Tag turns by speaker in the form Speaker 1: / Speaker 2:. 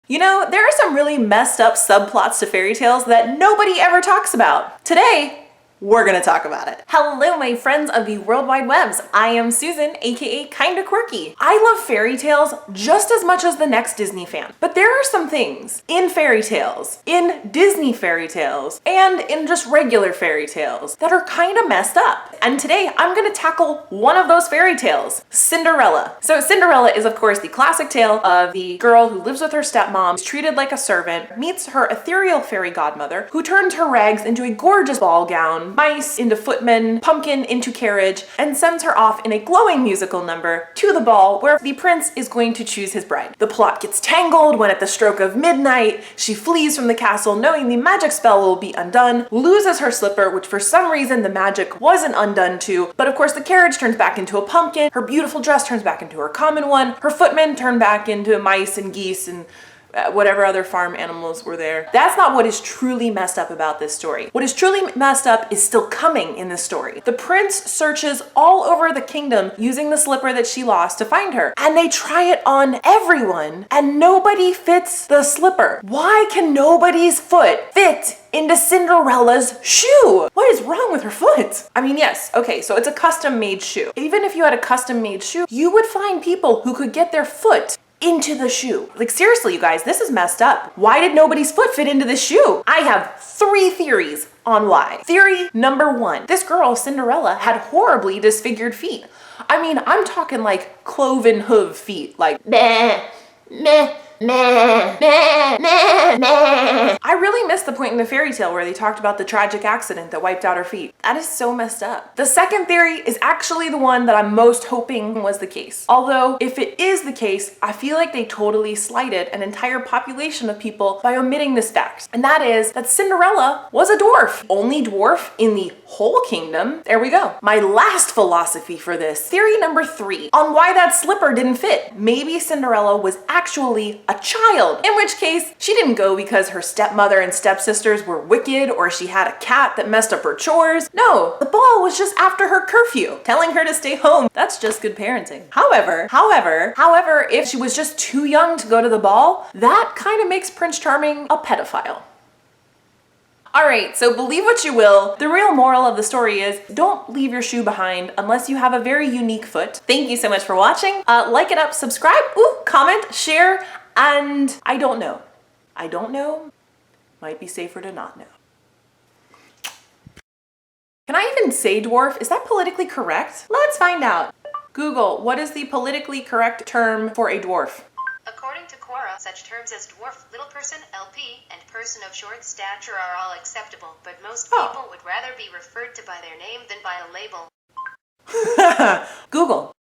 Speaker 1: You know, there are some really messed up subplots to fairy tales that nobody ever talks about. Today, we're gonna talk about it. Hello, my friends of the World Wide Webs. I am Susan, aka KindaQwerky. I love fairy tales just as much as the next Disney fan. But there are some things in fairy tales, in Disney fairy tales, and in just regular fairy tales that are kind of messed up. And today, I'm gonna tackle one of those fairy tales, Cinderella. So Cinderella is, of course, the classic tale of the girl who lives with her stepmom, is treated like a servant, meets her ethereal fairy godmother, who turns her rags into a gorgeous ball gown, mice into footmen, pumpkin into carriage, and sends her off in a glowing musical number to the ball where the prince is going to choose his bride. The plot gets tangled when at the stroke of midnight, she flees from the castle knowing the magic spell will be undone, loses her slipper, which for some reason the magic wasn't undone to, but of course the carriage turns back into a pumpkin, her beautiful dress turns back into her common one, her footmen turn back into mice and geese and whatever other farm animals were there. That's not what is truly messed up about this story. What is truly messed up is still coming in this story. The prince searches all over the kingdom using the slipper that she lost to find her, and they try it on everyone, and nobody fits the slipper. Why can nobody's foot fit into Cinderella's shoe? What is wrong with her foot? I mean, yes, okay, so it's a custom-made shoe. Even if you had a custom-made shoe, you would find people who could get their foot into the shoe. Like, seriously, you guys, this is messed up. Why did nobody's foot fit into this shoe? I have 3 theories on why. Theory number 1, this girl, Cinderella, had horribly disfigured feet. I mean, I'm talking like cloven hoof feet, like meh, meh, meh, meh, meh, meh. I really missed the point in the fairy tale where they talked about the tragic accident that wiped out her feet. That is so messed up. The second theory is actually the one that I'm most hoping was the case. Although, if it is the case, I feel like they totally slighted an entire population of people by omitting this fact. And that is that Cinderella was a dwarf. Only dwarf in the whole kingdom. There we go. My last philosophy for this, theory number 3, on why that slipper didn't fit. Maybe Cinderella was actually a child, in which case she didn't go because her stepmother and stepsisters were wicked or she had a cat that messed up her chores. No, the ball was just after her curfew, telling her to stay home. That's just good parenting. However, if she was just too young to go to the ball, that kind of makes Prince Charming a pedophile. Alright, so believe what you will. The real moral of the story is don't leave your shoe behind unless you have a very unique foot. Thank you so much for watching. Like it up, subscribe, comment, share, and I don't know. Might be safer to not know. Can I even say dwarf? Is that politically correct? Let's find out. Google, what is the politically correct term for a dwarf?
Speaker 2: According to Quora, such terms as dwarf, little person, LP, and person of short stature are all acceptable, but most people would rather be referred to by their name than by a label.
Speaker 1: Google,